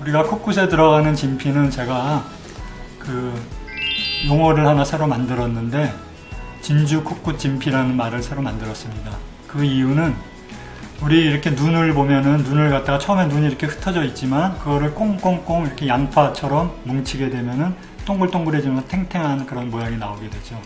우리가 코끝에 들어가는 진피는 제가 용어를 하나 새로 만들었는데 진주 코끝 진피라는 말을 새로 만들었습니다. 그 이유는 우리 이렇게 눈을 보면은 눈을 갖다가 처음에 눈이 이렇게 흩어져 있지만 그거를 꽁꽁꽁 이렇게 양파처럼 뭉치게 되면은 동글동글해지면서 탱탱한 그런 모양이 나오게 되죠.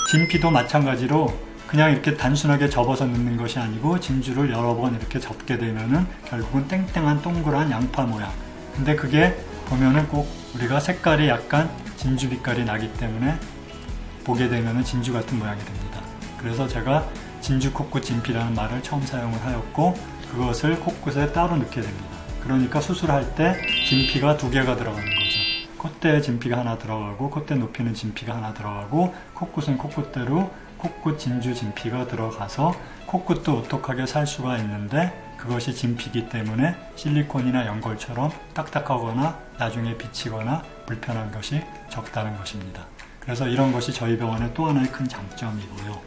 진피도 마찬가지로 그냥 이렇게 단순하게 접어서 넣는 것이 아니고 진주를 여러 번 이렇게 접게 되면은 결국은 땡땡한 동그란 양파 모양. 근데 그게 보면은 꼭 우리가 색깔이 약간 진주 빛깔이 나기 때문에 보게 되면은 진주 같은 모양이 됩니다. 그래서 제가 진주 코끝 진피라는 말을 처음 사용을 하였고 그것을 코끝에 따로 넣게 됩니다. 그러니까 수술할 때 진피가 2개가 들어가는 거죠. 콧대에 진피가 하나 들어가고 콧대 높이는 진피가 하나 들어가고 코끝은 코끝대로 코끝 진주 진피가 들어가서 코끝도 오똑하게 살 수가 있는데 그것이 진피이기 때문에 실리콘이나 연골처럼 딱딱하거나 나중에 비치거나 불편한 것이 적다는 것입니다. 그래서 이런 것이 저희 병원의 또 하나의 큰 장점이고요.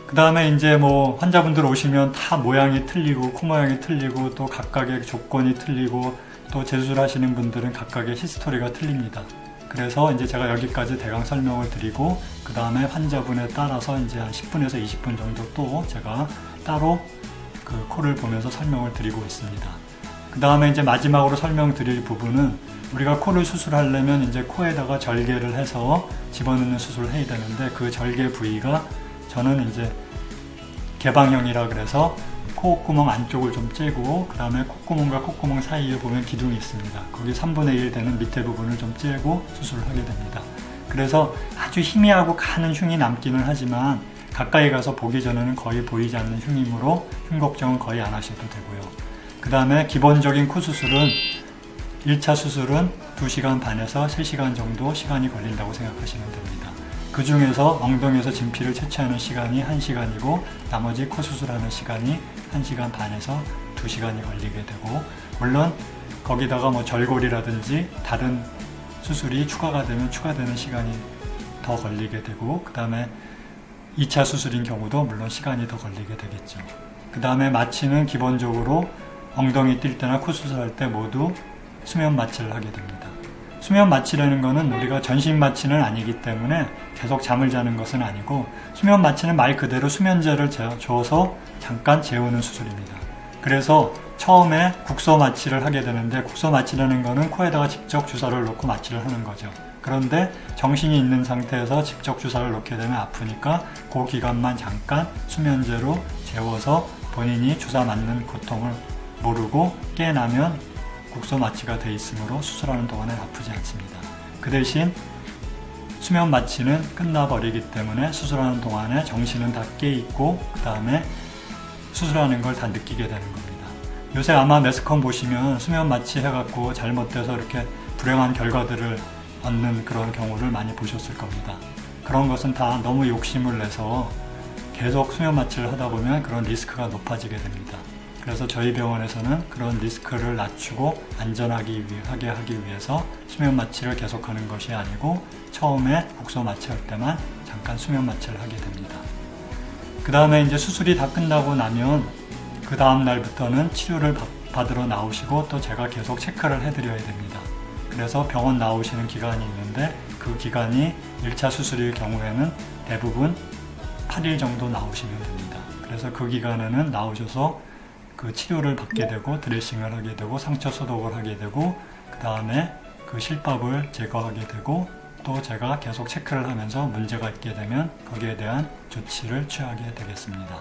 그 다음에 이제 환자분들 오시면 다 모양이 틀리고 코 모양이 틀리고 또 각각의 조건이 틀리고 또 재수술하시는 분들은 각각의 히스토리가 틀립니다. 그래서 이제 제가 여기까지 대강 설명을 드리고 그 다음에 환자분에 따라서 이제 한 10분에서 20분 정도 또 제가 따로 그 코를 보면서 설명을 드리고 있습니다. 그 다음에 이제 마지막으로 설명드릴 부분은 우리가 코를 수술하려면 이제 코에다가 절개를 해서 집어넣는 수술을 해야 되는데 그 절개 부위가 저는 이제 개방형이라 그래서 콧구멍 안쪽을 좀 째고 그 다음에 콧구멍과 콧구멍 사이에 보면 기둥이 있습니다. 거기 3분의 1 되는 밑에 부분을 좀 째고 수술을 하게 됩니다. 그래서 아주 희미하고 가는 흉이 남기는 하지만 가까이 가서 보기 전에는 거의 보이지 않는 흉이므로 흉 걱정은 거의 안 하셔도 되고요. 그 다음에 기본적인 코 수술은 1차 수술은 2시간 반에서 3시간 정도 시간이 걸린다고 생각하시면 됩니다. 그 중에서 엉덩이에서 진피를 채취하는 시간이 1시간이고 나머지 코 수술하는 시간이 1시간 반에서 2시간이 걸리게 되고 물론 거기다가 절골이라든지 다른 수술이 추가가 되면 추가되는 시간이 더 걸리게 되고 그 다음에 2차 수술인 경우도 물론 시간이 더 걸리게 되겠죠. 그 다음에 마취는 기본적으로 엉덩이 뛸 때나 코 수술할 때 모두 수면 마취를 하게 됩니다. 수면 마취라는 것은 우리가 전신 마취는 아니기 때문에 계속 잠을 자는 것은 아니고 수면 마취는 말 그대로 수면제를 줘서 잠깐 재우는 수술입니다. 그래서 처음에 국소 마취를 하게 되는데 국소 마취라는 것은 코에다가 직접 주사를 놓고 마취를 하는 거죠. 그런데 정신이 있는 상태에서 직접 주사를 놓게 되면 아프니까 그 기간만 잠깐 수면제로 재워서 본인이 주사 맞는 고통을 모르고 깨나면 국소 마취가 돼 있으므로 수술하는 동안에 아프지 않습니다. 그 대신 수면 마취는 끝나버리기 때문에 수술하는 동안에 정신은 다 깨 있고 그 다음에 수술하는 걸 다 느끼게 되는 겁니다. 요새 아마 매스컴 보시면 수면 마취 해갖고 잘못돼서 이렇게 불행한 결과들을 얻는 그런 경우를 많이 보셨을 겁니다. 그런 것은 다 너무 욕심을 내서 계속 수면 마취를 하다 보면 그런 리스크가 높아지게 됩니다. 그래서 저희 병원에서는 그런 리스크를 낮추고 안전하게 하기 위해서 수면 마취를 계속하는 것이 아니고 처음에 국소 마취할 때만 잠깐 수면 마취를 하게 됩니다. 그 다음에 이제 수술이 다 끝나고 나면 그 다음 날부터는 치료를 받으러 나오시고 또 제가 계속 체크를 해드려야 됩니다. 그래서 병원 나오시는 기간이 있는데 그 기간이 1차 수술일 경우에는 대부분 8일 정도 나오시면 됩니다. 그래서 그 기간에는 나오셔서 그 치료를 받게 되고 드레싱을 하게 되고 상처 소독을 하게 되고 그 다음에 그 실밥을 제거하게 되고 또 제가 계속 체크를 하면서 문제가 있게 되면 거기에 대한 조치를 취하게 되겠습니다.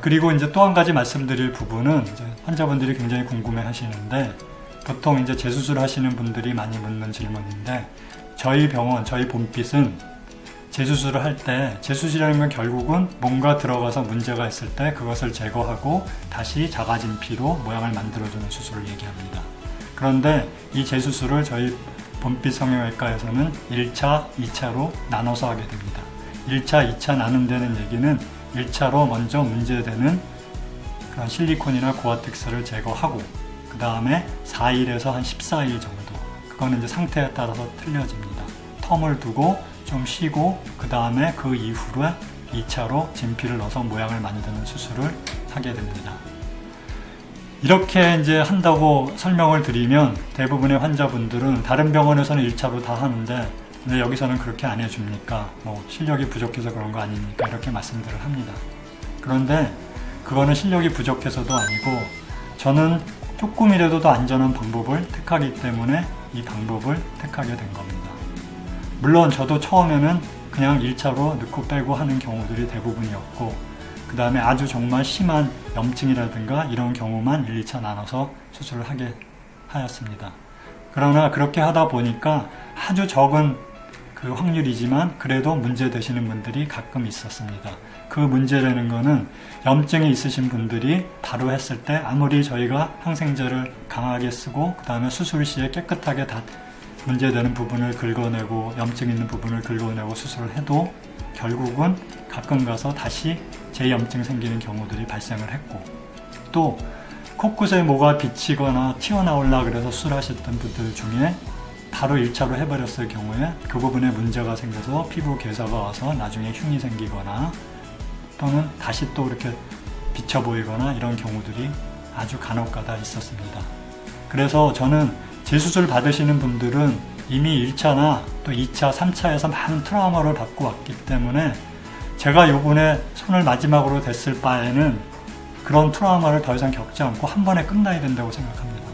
그리고 이제 또 한 가지 말씀드릴 부분은 이제 환자분들이 굉장히 궁금해 하시는데 보통 이제 재수술 하시는 분들이 많이 묻는 질문인데 저희 병원, 저희 본빛은 재수술을 할 때 재수술이라는 건 결국은 뭔가 들어가서 문제가 있을 때 그것을 제거하고 다시 자가진피로 모양을 만들어주는 수술을 얘기합니다. 그런데 이 재수술을 저희 본빛 성형외과에서는 1차, 2차로 나눠서 하게 됩니다. 1차, 2차 나눈다는 얘기는 1차로 먼저 문제되는 그런 실리콘이나 고아텍스를 제거하고 그 다음에 4일에서 한 14일 정도 그거는 이제 상태에 따라서 틀려집니다. 텀을 두고 좀 쉬고 그 다음에 그 이후로 2차로 진피를 넣어서 모양을 만드는 수술을 하게 됩니다. 이렇게 이제 한다고 설명을 드리면 대부분의 환자분들은 다른 병원에서는 1차로 다 하는데 왜 여기서는 그렇게 안 해줍니까? 뭐 실력이 부족해서 그런 거 아닙니까? 이렇게 말씀들을 합니다. 그런데 그거는 실력이 부족해서도 아니고 저는 조금이라도 더 안전한 방법을 택하기 때문에 이 방법을 택하게 된 겁니다. 물론 저도 처음에는 그냥 1차로 넣고 빼고 하는 경우들이 대부분이었고 그 다음에 아주 정말 심한 염증이라든가 이런 경우만 1, 2차 나눠서 수술을 하게 하였습니다. 그러나 그렇게 하다 보니까 아주 적은 그 확률이지만 그래도 문제 되시는 분들이 가끔 있었습니다. 그 문제라는 거는 염증이 있으신 분들이 바로 했을 때 아무리 저희가 항생제를 강하게 쓰고 그 다음에 수술 시에 깨끗하게 다 문제되는 부분을 긁어내고 염증 있는 부분을 긁어내고 수술을 해도 결국은 가끔 가서 다시 재염증 생기는 경우들이 발생을 했고 또 코끝에 뭐가 비치거나 튀어나오려 그래서 수술하셨던 분들 중에 바로 1차로 해버렸을 경우에 그 부분에 문제가 생겨서 피부 괴사가 와서 나중에 흉이 생기거나 또는 다시 또 이렇게 비쳐 보이거나 이런 경우들이 아주 간혹가다 있었습니다. 그래서 저는 재수술 받으시는 분들은 이미 1차나 또 2차, 3차에서 많은 트라우마를 받고 왔기 때문에 제가 요번에 손을 마지막으로 댔을 바에는 그런 트라우마를 더 이상 겪지 않고 한 번에 끝나야 된다고 생각합니다.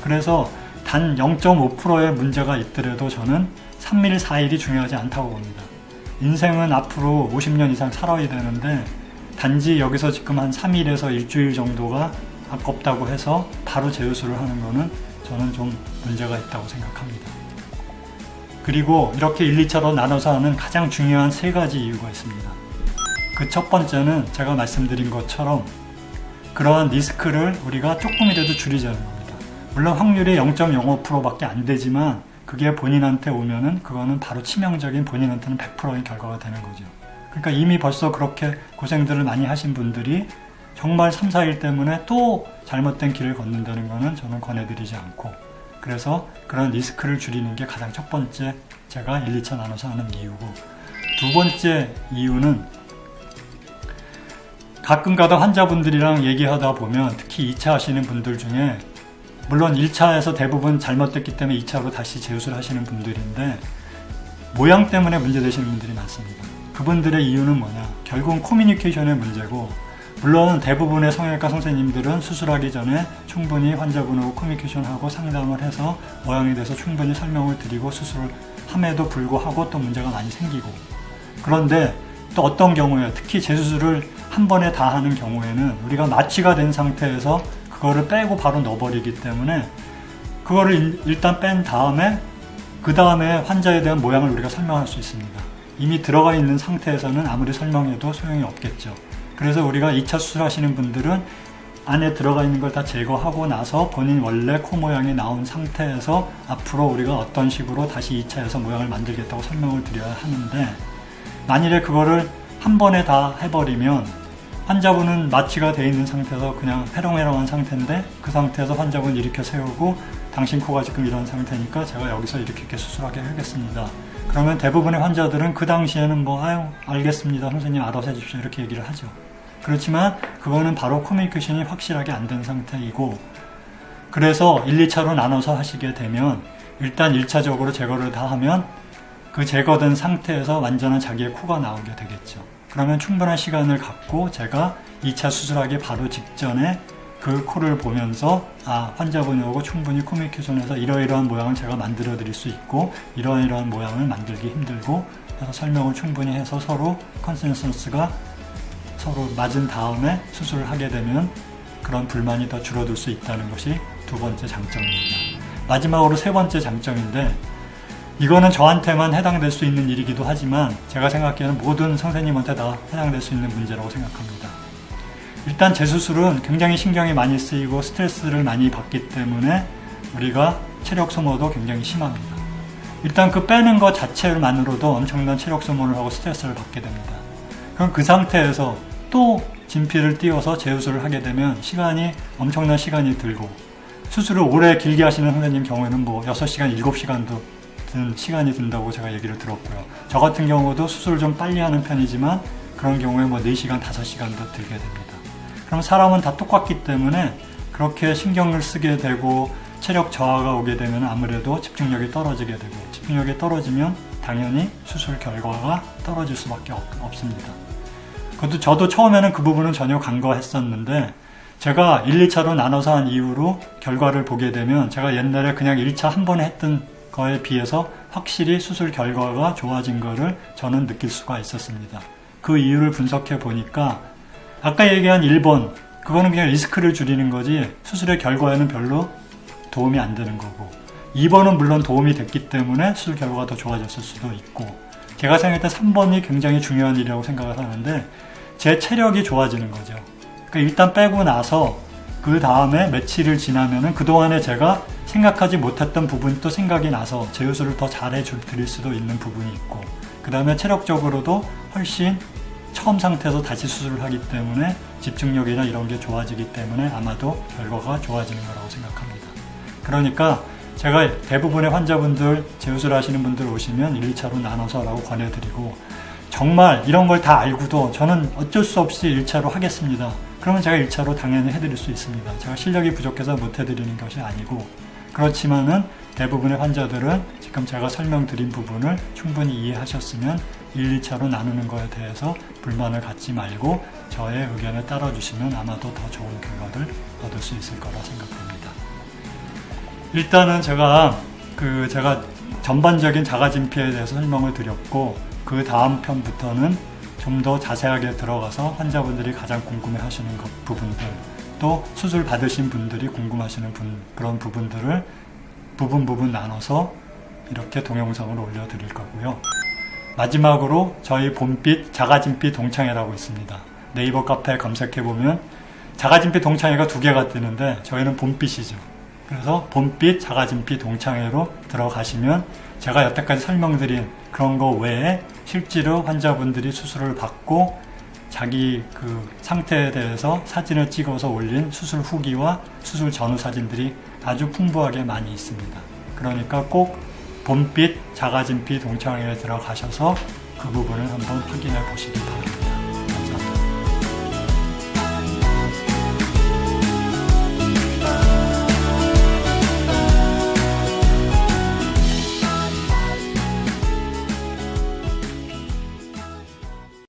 그래서 단 0.5%의 문제가 있더라도 저는 3일, 4일이 중요하지 않다고 봅니다. 인생은 앞으로 50년 이상 살아야 되는데 단지 여기서 지금 한 3일에서 일주일 정도가 아깝다고 해서 바로 재수술을 하는 거는 저는 좀 문제가 있다고 생각합니다. 그리고 이렇게 1, 2차로 나눠서 하는 가장 중요한 3가지 이유가 있습니다. 그 첫 번째는 제가 말씀드린 것처럼 그러한 리스크를 우리가 조금이라도 줄이자는 겁니다. 물론 확률이 0.05%밖에 안 되지만 그게 본인한테 오면은 그거는 바로 치명적인 본인한테는 100%의 결과가 되는 거죠. 그러니까 이미 벌써 그렇게 고생들을 많이 하신 분들이 정말 3, 4일 때문에 또 잘못된 길을 걷는다는 거는 저는 권해드리지 않고 그래서 그런 리스크를 줄이는 게 가장 첫 번째 제가 1, 2차 나눠서 하는 이유고 두 번째 이유는 가끔가다 환자분들이랑 얘기하다 보면 특히 2차 하시는 분들 중에 물론 1차에서 대부분 잘못됐기 때문에 2차로 다시 재수술 하시는 분들인데 모양 때문에 문제되시는 분들이 많습니다. 그분들의 이유는 뭐냐? 결국은 커뮤니케이션의 문제고 물론 대부분의 성형외과 선생님들은 수술하기 전에 충분히 환자분하고 커뮤니케이션하고 상담을 해서 모양에 대해서 충분히 설명을 드리고 수술을 함에도 불구하고 또 문제가 많이 생기고 그런데 또 어떤 경우에 특히 재수술을 한 번에 다 하는 경우에는 우리가 마취가 된 상태에서 그거를 빼고 바로 넣어버리기 때문에 그거를 일단 뺀 다음에 그 다음에 환자에 대한 모양을 우리가 설명할 수 있습니다. 이미 들어가 있는 상태에서는 아무리 설명해도 소용이 없겠죠. 그래서 우리가 2차 수술하시는 분들은 안에 들어가 있는 걸 다 제거하고 나서 본인 원래 코 모양이 나온 상태에서 앞으로 우리가 어떤 식으로 다시 2차에서 모양을 만들겠다고 설명을 드려야 하는데 만일에 그거를 한 번에 다 해버리면 환자분은 마취가 되어 있는 상태에서 그냥 페롱페롱한 상태인데 그 상태에서 환자분 이렇게 세우고 당신 코가 지금 이런 상태니까 제가 여기서 이렇게 수술하게 하겠습니다. 그러면 대부분의 환자들은 그 당시에는 뭐 아유 알겠습니다 선생님 알아서 해주십시오 이렇게 얘기를 하죠. 그렇지만 그거는 바로 커뮤니케이션이 확실하게 안 된 상태이고 그래서 1, 2차로 나눠서 하시게 되면 일단 1차적으로 제거를 다 하면 그 제거된 상태에서 완전한 자기의 코가 나오게 되겠죠. 그러면 충분한 시간을 갖고 제가 2차 수술하기 바로 직전에 그 코를 보면서 환자분하고 충분히 커뮤니케이션해서 이러이러한 모양을 제가 만들어 드릴 수 있고 이러이러한 모양을 만들기 힘들고 해서 설명을 충분히 해서 서로 컨센서스가 서로 맞은 다음에 수술을 하게 되면 그런 불만이 더 줄어들 수 있다는 것이 두 번째 장점입니다. 마지막으로 세 번째 장점인데 이거는 저한테만 해당될 수 있는 일이기도 하지만 제가 생각하기에는 모든 선생님한테 다 해당될 수 있는 문제라고 생각합니다. 일단 재수술은 굉장히 신경이 많이 쓰이고 스트레스를 많이 받기 때문에 우리가 체력 소모도 굉장히 심합니다. 일단 그 빼는 것 자체만으로도 엄청난 체력 소모를 하고 스트레스를 받게 됩니다. 그럼 그 상태에서 또 진피를 띄워서 재수술을 하게 되면 엄청난 시간이 들고 수술을 오래 길게 하시는 선생님 경우에는 뭐 6시간, 7시간도 시간이 든다고 제가 얘기를 들었고요. 저 같은 경우도 수술을 좀 빨리 하는 편이지만 그런 경우에 뭐 4시간, 5시간도 들게 됩니다. 그럼 사람은 다 똑같기 때문에 그렇게 신경을 쓰게 되고 체력 저하가 오게 되면 아무래도 집중력이 떨어지게 되고, 집중력이 떨어지면 당연히 수술 결과가 떨어질 수밖에 없습니다. 그것도 저도 처음에는 그 부분은 전혀 간과했었는데, 제가 1, 2차로 나눠서 한 이후로 결과를 보게 되면 제가 옛날에 그냥 1차 한 번에 했던 거에 비해서 확실히 수술 결과가 좋아진 거를 저는 느낄 수가 있었습니다. 그 이유를 분석해 보니까 아까 얘기한 1번, 그거는 그냥 리스크를 줄이는 거지 수술의 결과에는 별로 도움이 안 되는 거고, 2번은 물론 도움이 됐기 때문에 수술 결과가 더 좋아졌을 수도 있고, 제가 생각할 때 3번이 굉장히 중요한 일이라고 생각을 하는데, 제 체력이 좋아지는 거죠. 그러니까 일단 빼고 나서 그 다음에 며칠을 지나면은 그동안에 제가 생각하지 못했던 부분이 또 생각이 나서 제휴술을 더 잘해 드릴 수도 있는 부분이 있고, 그 다음에 체력적으로도 훨씬 처음 상태에서 다시 수술을 하기 때문에 집중력이나 이런 게 좋아지기 때문에 아마도 결과가 좋아지는 거라고 생각합니다. 그러니까 제가 대부분의 환자분들, 제휴술 하시는 분들 오시면 1, 2차로 나눠서 라고 권해드리고, 정말 이런 걸 다 알고도 저는 어쩔 수 없이 1차로 하겠습니다. 그러면 제가 1차로 당연히 해드릴 수 있습니다. 제가 실력이 부족해서 못 해드리는 것이 아니고, 그렇지만은 대부분의 환자들은 지금 제가 설명드린 부분을 충분히 이해하셨으면 1, 2차로 나누는 거에 대해서 불만을 갖지 말고 저의 의견에 따라주시면 아마도 더 좋은 결과를 얻을 수 있을 거라 생각합니다. 일단은 제가 전반적인 자가진피에 대해서 설명을 드렸고, 그 다음 편부터는 좀 더 자세하게 들어가서 환자분들이 가장 궁금해하시는 부분들, 또 수술 받으신 분들이 궁금하시는 그런 부분들을 부분 나눠서 이렇게 동영상을 올려드릴 거고요. 마지막으로 저희 봄빛 자가진피 동창회라고 있습니다. 네이버 카페에 검색해보면 자가진피 동창회가 2개가 뜨는데 저희는 봄빛이죠. 그래서 봄빛 자가진피 동창회로 들어가시면 제가 여태까지 설명드린 그런 거 외에 실제로 환자분들이 수술을 받고 자기 그 상태에 대해서 사진을 찍어서 올린 수술 후기와 수술 전후 사진들이 아주 풍부하게 많이 있습니다. 그러니까 꼭 봄빛 자가진피 동창회에 들어가셔서 그 부분을 한번 확인해 보시기 바랍니다.